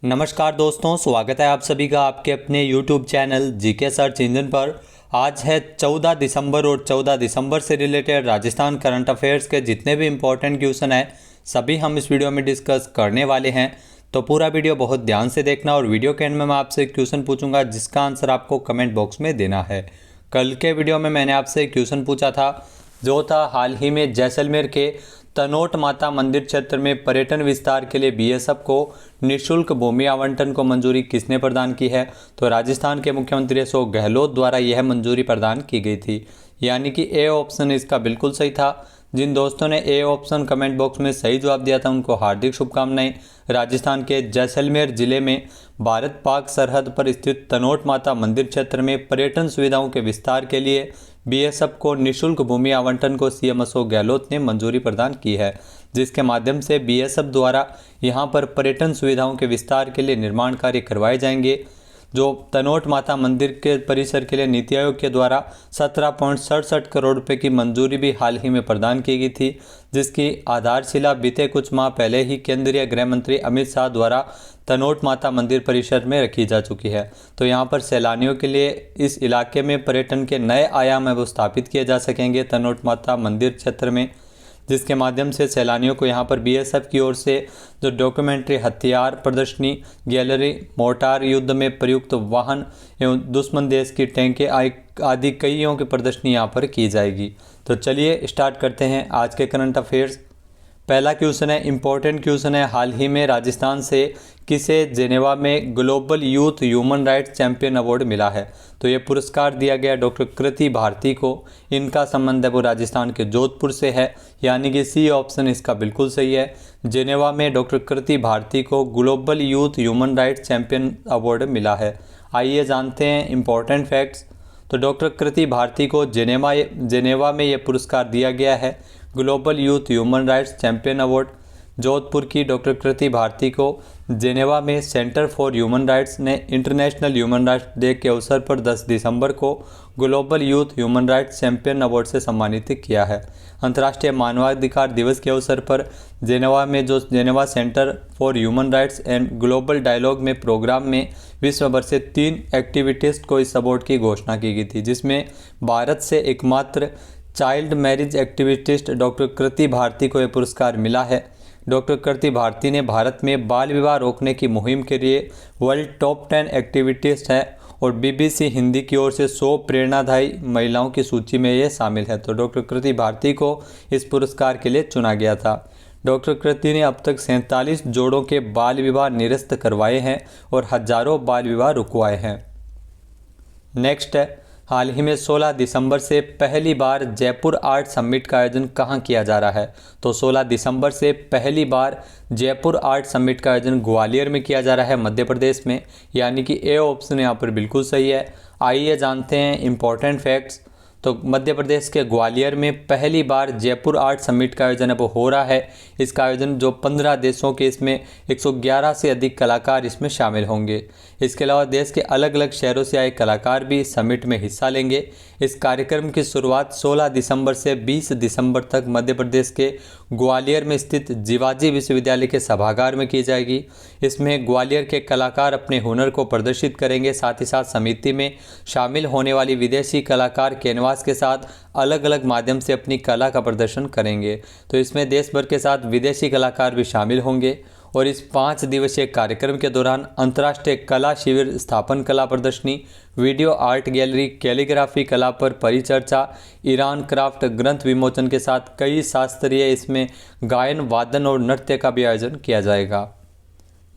नमस्कार दोस्तों, स्वागत है आप सभी का आपके अपने YouTube channel GK search engine पर। आज है 14 दिसंबर और 14 दिसंबर से रिलेटेड राजस्थान करंट अफेयर्स के जितने भी इम्पोर्टेंट क्वेश्चन हैं सभी हम इस वीडियो में डिस्कस करने वाले हैं। तो पूरा वीडियो बहुत ध्यान से देखना और वीडियो के एंड में मैं आपसे क्वेश्चन पूछूंगा जिसका आंसर आपको कमेंट बॉक्स में देना है। कल के वीडियो में मैंने आपसे क्वेश्चन पूछा था जो था हाल ही में जैसलमेर के तनोट माता मंदिर क्षेत्र में पर्यटन विस्तार के लिए बीएसएफ को निःशुल्क भूमि आवंटन को मंजूरी किसने प्रदान की है। तो राजस्थान के मुख्यमंत्री अशोक गहलोत द्वारा यह मंजूरी प्रदान की गई थी, यानी कि ए ऑप्शन इसका बिल्कुल सही था। जिन दोस्तों ने ए ऑप्शन कमेंट बॉक्स में सही जवाब दिया था उनको हार्दिक शुभकामनाएं। राजस्थान के जैसलमेर जिले में भारत पाक सरहद पर स्थित तनोट माता मंदिर क्षेत्र में पर्यटन सुविधाओं के विस्तार के लिए बीएसएफ को निःशुल्क भूमि आवंटन को सीएम अशोक गहलोत ने मंजूरी प्रदान की है, जिसके माध्यम से बीएसएफ द्वारा यहां पर पर्यटन सुविधाओं के विस्तार के लिए निर्माण कार्य करवाए जाएंगे। जो तनोट माता मंदिर के परिसर के लिए नीति आयोग के द्वारा 17.67 करोड़ रुपए की मंजूरी भी हाल ही में प्रदान की गई थी, जिसकी आधारशिला बीते कुछ माह पहले ही केंद्रीय गृह मंत्री अमित शाह द्वारा तनोट माता मंदिर परिसर में रखी जा चुकी है। तो यहाँ पर सैलानियों के लिए इस इलाके में पर्यटन के नए आयाम है वो स्थापित किए जा सकेंगे तनोट माता मंदिर क्षेत्र में, जिसके माध्यम से सैलानियों को यहाँ पर बीएसएफ की ओर से जो डॉक्यूमेंट्री हथियार प्रदर्शनी, गैलरी, मोर्टार युद्ध में प्रयुक्त वाहन एवं दुश्मन देश की टैंकें आदि कईयों की प्रदर्शनी यहाँ पर की जाएगी। तो चलिए स्टार्ट करते हैं आज के करंट अफेयर्स। पहला क्वेश्चन है, इंपॉर्टेंट क्वेश्चन है, हाल ही में राजस्थान से किसे जेनेवा में global youth human rights champion award मिला है। तो ये पुरस्कार दिया गया डॉक्टर कृति भारती को। इनका संबंध है वो राजस्थान के जोधपुर से है, यानी कि सी ऑप्शन इसका बिल्कुल सही है। जेनेवा में डॉक्टर कृति भारती को global youth human rights champion award मिला है। आइए जानते हैं इंपॉर्टेंट फैक्ट्स। तो डॉक्टर कृति भारती को जेनेवा में ये पुरस्कार दिया गया है, global youth human rights champion award. Jodhpur की डॉक्टर कृति भारती को जेनेवा में सेंटर फॉर ह्यूमन राइट्स ने इंटरनेशनल ह्यूमन राइट्स डे के अवसर पर 10 दिसंबर को global youth human rights champion award से सम्मानित किया है। अंतर्राष्ट्रीय मानवाधिकार दिवस के अवसर पर जेनेवा में जो Geneva Centre for Human Rights and Global Dialogue में प्रोग्राम में विश्व भर से 3 एक्टिविटिस्ट को इस अवार्ड की घोषणा की गई थी, जिसमें भारत से एकमात्र चाइल्ड मैरिज एक्टिविस्ट डॉक्टर कृति भारती को यह पुरस्कार मिला है। डॉक्टर कृति भारती ने भारत में बाल विवाह रोकने की मुहिम के लिए वर्ल्ड टॉप 10 एक्टिविस्ट है और बीबीसी हिंदी की ओर से 100 प्रेरणादायी महिलाओं की सूची में ये शामिल है। तो डॉक्टर कृति भारती को इस पुरस्कार के लिए चुना गया था। डॉक्टर कृति ने अब तक 47 जोड़ों के बाल विवाह निरस्त करवाए हैं और हजारों बाल विवाह रुकवाए हैं। नेक्स्ट है, हाल ही में 16 दिसंबर से पहली बार जयपुर आर्ट समिट का आयोजन कहाँ किया जा रहा है। तो 16 दिसंबर से पहली बार जयपुर आर्ट समिट का आयोजन ग्वालियर में किया जा रहा है, मध्य प्रदेश में, यानी कि ए ऑप्शन यहाँ पर बिल्कुल सही है। आइए जानते हैं इंपॉर्टेंट फैक्ट्स। तो मध्य प्रदेश के ग्वालियर में पहली बार जयपुर आर्ट समिट का आयोजन अब हो रहा है। इसका आयोजन जो 15 देशों के इसमें 111 से अधिक कलाकार इसमें शामिल होंगे। इसके अलावा देश के अलग अलग शहरों से आए कलाकार भी समिट में हिस्सा लेंगे। इस कार्यक्रम की शुरुआत 16 दिसंबर से 20 दिसंबर तक मध्य प्रदेश के ग्वालियर में स्थित जिवाजी विश्वविद्यालय के सभागार में की जाएगी। इसमें ग्वालियर के कलाकार अपने हुनर को प्रदर्शित करेंगे, साथ ही साथ समिति में शामिल होने वाली विदेशी कलाकार कैनवास के साथ अलग अलग माध्यम से अपनी कला का प्रदर्शन करेंगे। तो इसमें देश भर के साथ विदेशी कलाकार भी शामिल होंगे और इस 5 दिवसीय कार्यक्रम के दौरान अंतर्राष्ट्रीय कला शिविर, स्थापन कला प्रदर्शनी, वीडियो आर्ट गैलरी, कैलीग्राफी कला पर परिचर्चा, ईरान क्राफ्ट ग्रंथ विमोचन के साथ कई शास्त्रीय इसमें गायन, वादन और नृत्य का भी आयोजन किया जाएगा।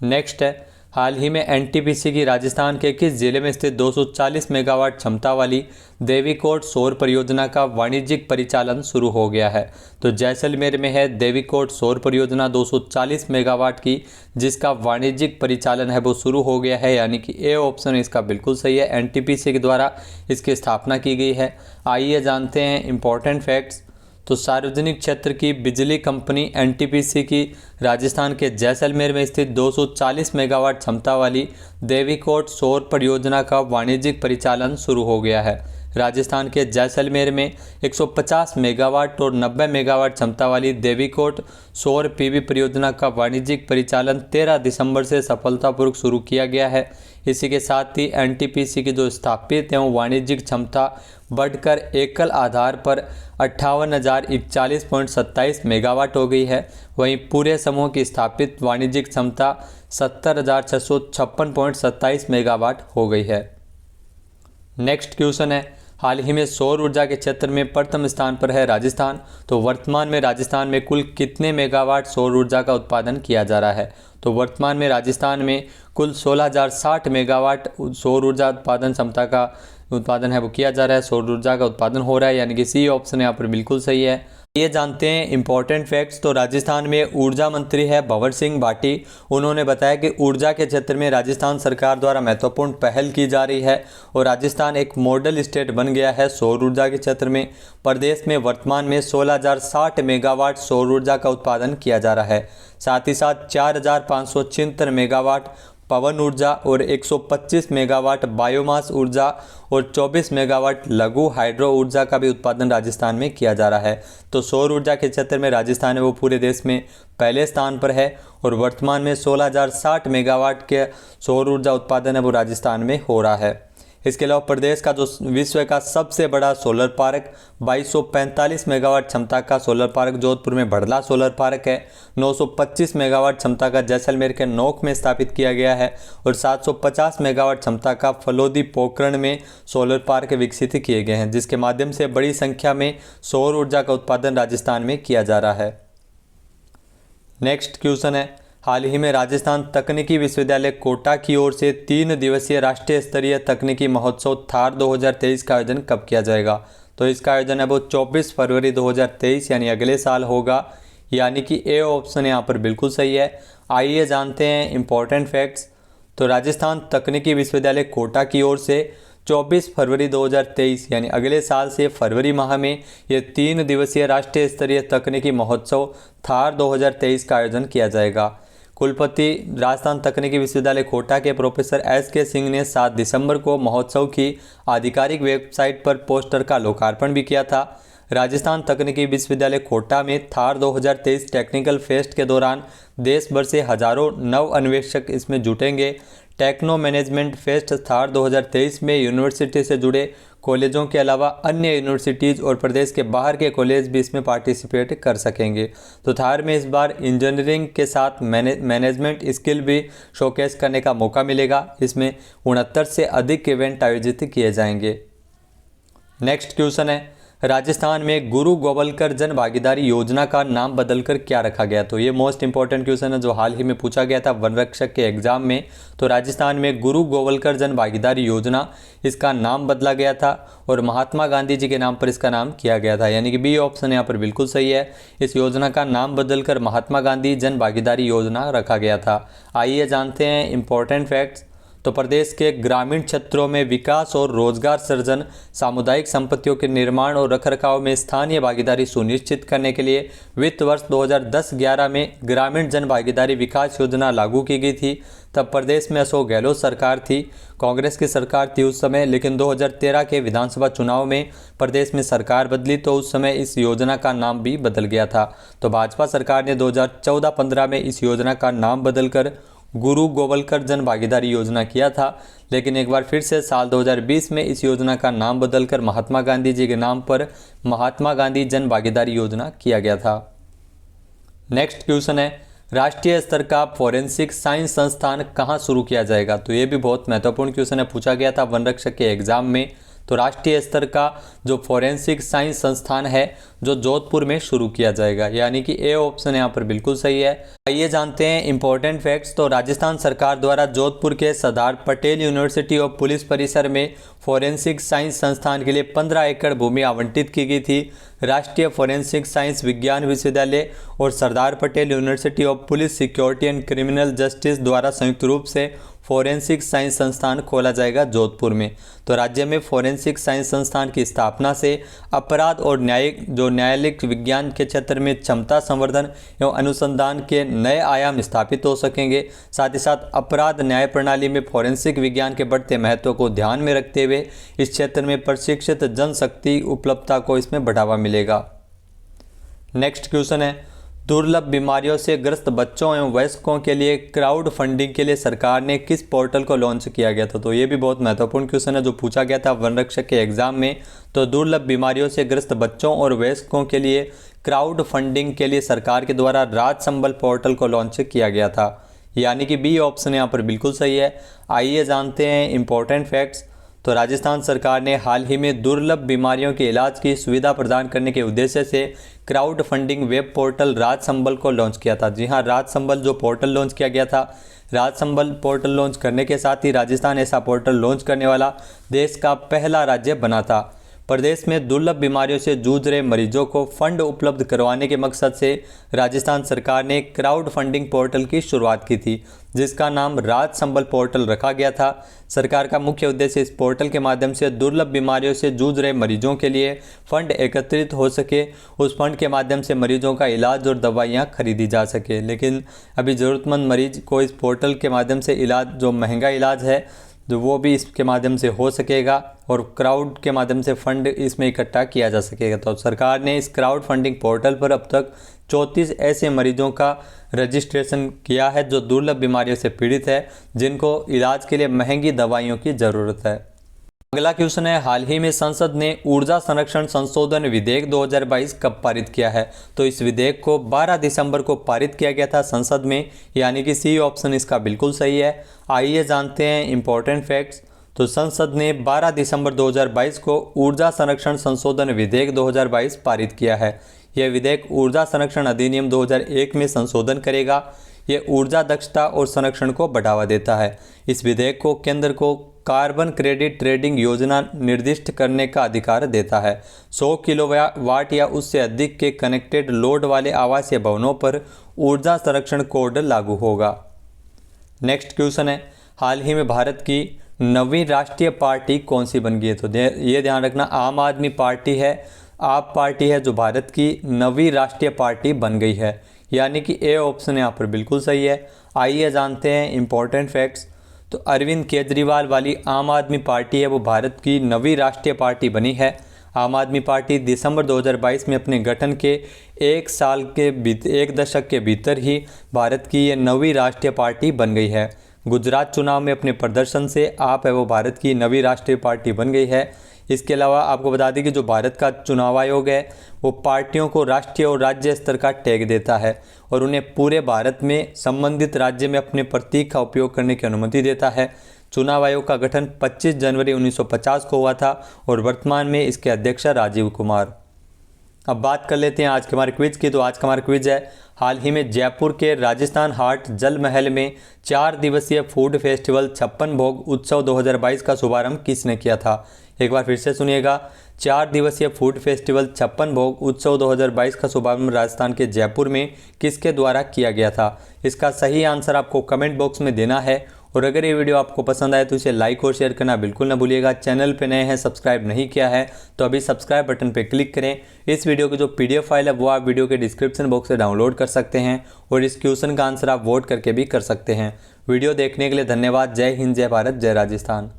नेक्स्ट है, हाल ही में एनटीपीसी की राजस्थान के किस जिले में स्थित 240 मेगावाट क्षमता वाली देवीकोट सौर परियोजना का वाणिज्यिक परिचालन शुरू हो गया है। तो जैसलमेर में है देवीकोट सौर परियोजना 240 मेगावाट की, जिसका वाणिज्यिक परिचालन है वो शुरू हो गया है, यानी कि ए ऑप्शन इसका बिल्कुल सही है। एनटीपीसी के द्वारा इसकी स्थापना की गई है। आइए जानते हैं इंपॉर्टेंट फैक्ट्स। तो सार्वजनिक क्षेत्र की बिजली कंपनी एनटीपीसी की राजस्थान के जैसलमेर में स्थित 240 मेगावाट क्षमता वाली देवीकोट सौर परियोजना का वाणिज्यिक परिचालन शुरू हो गया है। राजस्थान के जैसलमेर में 150 मेगावाट और 90 मेगावाट क्षमता वाली देवीकोट सौर पीवी परियोजना का वाणिज्यिक परिचालन 13 दिसंबर से सफलतापूर्वक शुरू किया गया है। इसी के साथ ही एनटीपीसी की जो स्थापित एवं वाणिज्यिक क्षमता बढ़कर एकल आधार पर 58,041.27 मेगावाट हो गई है। वहीं पूरे समूह की स्थापित वाणिज्यिक क्षमता 70,656.27 मेगावाट हो गई है। नेक्स्ट क्वेश्चन है, हाल ही में सौर ऊर्जा के क्षेत्र में प्रथम स्थान पर है राजस्थान। तो वर्तमान में राजस्थान में कुल कितने मेगावाट सौर ऊर्जा का उत्पादन किया जा रहा है? तो वर्तमान में राजस्थान में कुल 16,060 मेगावाट सौर ऊर्जा उत्पादन क्षमता का उत्पादन है वो किया जा रहा है, सौर ऊर्जा का उत्पादन हो रहा है, यानी कि सी ऑप्शन यहाँ पर बिल्कुल सही है। ये जानते हैं इंपॉर्टेंट फैक्ट्स। तो राजस्थान में ऊर्जा मंत्री है भंवर सिंह भाटी। उन्होंने बताया कि ऊर्जा के क्षेत्र में राजस्थान सरकार द्वारा महत्वपूर्ण पहल की जा रही है और राजस्थान एक मॉडल स्टेट बन गया है सौर ऊर्जा के क्षेत्र में। प्रदेश में वर्तमान में 16,060 मेगावाट सौर ऊर्जा का उत्पादन किया जा रहा है। साथ ही साथ 4,576 मेगावाट पवन ऊर्जा और 125 मेगावाट बायोमास ऊर्जा और 24 मेगावाट लघु हाइड्रो ऊर्जा का भी उत्पादन राजस्थान में किया जा रहा है। तो सौर ऊर्जा के क्षेत्र में राजस्थान है वो पूरे देश में पहले स्थान पर है और वर्तमान में 16,060 मेगावाट के सौर ऊर्जा उत्पादन है वो राजस्थान में हो रहा है। इसके अलावा प्रदेश का जो विश्व का सबसे बड़ा सोलर पार्क 2245 मेगावाट क्षमता का सोलर पार्क जोधपुर में भड़ला सोलर पार्क है। 925 मेगावाट क्षमता का जैसलमेर के नोक में स्थापित किया गया है और 750 मेगावाट क्षमता का फलोदी पोखरण में सोलर पार्क विकसित किए गए हैं, जिसके माध्यम से बड़ी संख्या में सौर ऊर्जा का उत्पादन राजस्थान में किया जा रहा है। नेक्स्ट क्वेश्चन है, हाल ही में राजस्थान तकनीकी विश्वविद्यालय कोटा की ओर से 3 दिवसीय राष्ट्रीय स्तरीय तकनीकी महोत्सव थार 2023 का आयोजन कब किया जाएगा? तो इसका आयोजन है वो 24 फरवरी 2023 यानी अगले साल होगा, यानी कि ए ऑप्शन यहाँ पर बिल्कुल सही है। आइए जानते हैं इंपॉर्टेंट फैक्ट्स। तो राजस्थान तकनीकी विश्वविद्यालय कोटा की ओर से 24 फरवरी 2023 यानी अगले साल से फरवरी माह में ये 3 दिवसीय राष्ट्रीय स्तरीय तकनीकी महोत्सव थार 2023 का आयोजन किया जाएगा। कुलपति राजस्थान तकनीकी विश्वविद्यालय कोटा के प्रोफेसर एस.के. सिंह ने 7 दिसंबर को महोत्सव की आधिकारिक वेबसाइट पर पोस्टर का लोकार्पण भी किया था। राजस्थान तकनीकी विश्वविद्यालय कोटा में थार 2023 टेक्निकल फेस्ट के दौरान देश भर से हजारों नव अन्वेषक इसमें जुटेंगे। टेक्नो मैनेजमेंट फेस्ट थार 2023 में यूनिवर्सिटी से जुड़े कॉलेजों के अलावा अन्य यूनिवर्सिटीज़ और प्रदेश के बाहर के कॉलेज भी इसमें पार्टिसिपेट कर सकेंगे। तो थार में इस बार इंजीनियरिंग के साथ मैनेजमेंट स्किल भी शोकेस करने का मौका मिलेगा। इसमें 69 से अधिक इवेंट आयोजित किए जाएंगे। नेक्स्ट क्वेश्चन है, राजस्थान में गुरु गोवलकर जन भागीदारी योजना का नाम बदलकर क्या रखा गया? तो ये मोस्ट इंपॉर्टेंट क्वेश्चन है जो हाल ही में पूछा गया था वन रक्षक के एग्जाम में। तो राजस्थान में गुरु गोवलकर जन भागीदारी योजना इसका नाम बदला गया था और महात्मा गांधी जी के नाम पर इसका नाम किया गया था, यानी कि बी ऑप्शन यहाँ पर बिल्कुल सही है। इस योजना का नाम बदलकर महात्मा गांधी जन भागीदारी योजना रखा गया था। आइए जानते हैं इंपॉर्टेंट फैक्ट्स। तो प्रदेश के ग्रामीण क्षेत्रों में विकास और रोजगार सृजन, सामुदायिक संपत्तियों के निर्माण और रखरखाव में स्थानीय भागीदारी सुनिश्चित करने के लिए वित्त वर्ष 2010-11 में ग्रामीण जन भागीदारी विकास योजना लागू की गई थी। तब प्रदेश में अशोक गहलोत सरकार थी, कांग्रेस की सरकार थी उस समय, लेकिन 2013 के विधानसभा चुनाव में प्रदेश में सरकार बदली तो उस समय इस योजना का नाम भी बदल गया था। तो भाजपा सरकार ने 2014-15 में इस योजना का नाम बदलकर गुरु गोवलकर जन भागीदारी योजना किया था, लेकिन एक बार फिर से साल 2020 में इस योजना का नाम बदलकर महात्मा गांधी जी के नाम पर महात्मा गांधी जन भागीदारी योजना किया गया था। नेक्स्ट क्वेश्चन है, राष्ट्रीय स्तर का फॉरेंसिक साइंस संस्थान कहाँ शुरू किया जाएगा? तो ये भी बहुत महत्वपूर्ण क्वेश्चन है, पूछा गया था वन रक्षक के एग्जाम में। तो राष्ट्रीय स्तर का जो फॉरेंसिक साइंस संस्थान है जो जोधपुर में शुरू किया जाएगा, यानी कि ए ऑप्शन यहाँ पर बिल्कुल सही है। आइए जानते हैं इंपॉर्टेंट फैक्ट्स। तो राजस्थान सरकार द्वारा जोधपुर के सरदार पटेल यूनिवर्सिटी ऑफ पुलिस परिसर में फॉरेंसिक साइंस संस्थान के लिए 15 एकड़ भूमि आवंटित की गई थी। राष्ट्रीय फोरेंसिक साइंस विज्ञान विश्वविद्यालय और Sardar Patel university of police security and criminal justice द्वारा संयुक्त रूप से फोरेंसिक साइंस संस्थान खोला जाएगा जोधपुर में। तो राज्य में फोरेंसिक साइंस संस्थान की स्थापना से अपराध और न्यायालयिक विज्ञान के क्षेत्र में क्षमता संवर्धन एवं अनुसंधान के नए आयाम स्थापित हो सकेंगे। साथ ही साथ अपराध न्याय प्रणाली में फोरेंसिक विज्ञान के बढ़ते महत्व को ध्यान में रखते हुए इस क्षेत्र में प्रशिक्षित जनशक्ति उपलब्धता को इसमें बढ़ावा मिलेगा। नेक्स्ट क्वेश्चन है, दुर्लभ बीमारियों से ग्रस्त बच्चों एवं वयस्कों के लिए क्राउड फंडिंग के लिए सरकार ने किस पोर्टल को लॉन्च किया गया था। तो ये भी बहुत महत्वपूर्ण क्वेश्चन है जो पूछा गया था वन रक्षक के एग्जाम में। तो दुर्लभ बीमारियों से ग्रस्त बच्चों और वयस्कों के लिए क्राउड फंडिंग के लिए सरकार के द्वारा राज संबल पोर्टल को लॉन्च किया गया था, यानी कि बी ऑप्शन यहाँ पर बिल्कुल सही है। आइए जानते हैं इंपॉर्टेंट फैक्ट्स। तो राजस्थान सरकार ने हाल ही में दुर्लभ बीमारियों के इलाज की सुविधा प्रदान करने के उद्देश्य से क्राउड फंडिंग वेब पोर्टल राज संबल को लॉन्च किया था। जी हाँ, राज संबल जो पोर्टल लॉन्च किया गया था, राज संबल पोर्टल लॉन्च करने के साथ ही राजस्थान ऐसा पोर्टल लॉन्च करने वाला देश का पहला राज्य बना था। प्रदेश में दुर्लभ बीमारियों से जूझ रहे मरीजों को फंड उपलब्ध करवाने के मकसद से राजस्थान सरकार ने क्राउड फंडिंग पोर्टल की शुरुआत की थी, जिसका नाम राज संबल पोर्टल रखा गया था। सरकार का मुख्य उद्देश्य इस पोर्टल के माध्यम से दुर्लभ बीमारियों से जूझ रहे मरीजों के लिए फंड एकत्रित हो सके, उस फंड के माध्यम से मरीजों का इलाज और दवाइयाँ खरीदी जा सके। लेकिन अभी ज़रूरतमंद मरीज को इस पोर्टल के माध्यम से इलाज, जो महंगा इलाज है, जो वो भी इसके माध्यम से हो सकेगा और क्राउड के माध्यम से फंड इसमें इकट्ठा किया जा सकेगा। तो सरकार ने इस क्राउड फंडिंग पोर्टल पर अब तक 34 ऐसे मरीजों का रजिस्ट्रेशन किया है जो दुर्लभ बीमारियों से पीड़ित है, जिनको इलाज के लिए महंगी दवाइयों की ज़रूरत है। अगला क्वेश्चन है, हाल ही में संसद ने ऊर्जा संरक्षण संशोधन विधेयक 2022 कब पारित किया है। तो इस विधेयक को 12 दिसंबर को पारित किया गया था संसद में, यानी कि सी ऑप्शन इसका बिल्कुल सही है। आइए जानते हैं इंपॉर्टेंट फैक्ट्स। तो संसद ने 12 दिसंबर 2022 को ऊर्जा संरक्षण संशोधन विधेयक 2022 पारित किया है। यह विधेयक ऊर्जा संरक्षण अधिनियम 2001 में संशोधन करेगा। यह ऊर्जा दक्षता और संरक्षण को बढ़ावा देता है। इस विधेयक को केंद्र को कार्बन क्रेडिट ट्रेडिंग योजना निर्दिष्ट करने का अधिकार देता है। 100 किलोवाट या उससे अधिक के कनेक्टेड लोड वाले आवासीय भवनों पर ऊर्जा संरक्षण कोड लागू होगा। नेक्स्ट क्वेश्चन है, हाल ही में भारत की नवीं राष्ट्रीय पार्टी कौन सी बन गई है। तो ये ध्यान रखना, आम आदमी पार्टी है, आप पार्टी है जो भारत की नवीं राष्ट्रीय पार्टी बन गई है, यानी कि ए ऑप्शन यहाँ पर बिल्कुल सही है। आइए जानते हैं इंपॉर्टेंट फैक्ट्स। तो अरविंद केजरीवाल वाली आम आदमी पार्टी है वो भारत की नवी राष्ट्रीय पार्टी बनी है। आम आदमी पार्टी दिसंबर 2022 में अपने गठन के एक दशक के भीतर ही भारत की ये नवी राष्ट्रीय पार्टी बन गई है। गुजरात चुनाव में अपने प्रदर्शन से आप है वो भारत की नवी राष्ट्रीय पार्टी बन गई है। इसके अलावा आपको बता दें कि जो भारत का चुनाव आयोग है वो पार्टियों को राष्ट्रीय और राज्य स्तर का टैग देता है और उन्हें पूरे भारत में संबंधित राज्य में अपने प्रतीक का उपयोग करने की अनुमति देता है। चुनाव आयोग का गठन 25 जनवरी 1950 को हुआ था और वर्तमान में इसके अध्यक्ष राजीव कुमार। अब बात कर लेते हैं आज के हमारे क्विज की। तो आज का हमारा क्विज है, हाल ही में जयपुर के राजस्थान हाट जल महल में 4 दिवसीय फूड फेस्टिवल 56 भोग उत्सव 2022 का शुभारंभ किसने किया था। एक बार फिर से सुनिएगा, 4 दिवसीय फूड फेस्टिवल 56 भोग उत्सव 2022 का शुभारंभ राजस्थान के जयपुर में किसके द्वारा किया गया था। इसका सही आंसर आपको कमेंट बॉक्स में देना है और अगर ये वीडियो आपको पसंद आए तो इसे लाइक और शेयर करना बिल्कुल ना भूलिएगा। चैनल पे नए हैं, सब्सक्राइब नहीं किया है तो अभी सब्सक्राइब बटन पे क्लिक करें। इस वीडियो की जो PDF फाइल है वो आप वीडियो के डिस्क्रिप्शन बॉक्स से डाउनलोड कर सकते हैं और इस क्वेश्चन का आंसर आप वोट करके भी कर सकते हैं। वीडियो देखने के लिए धन्यवाद। जय हिंद, जय भारत, जय राजस्थान।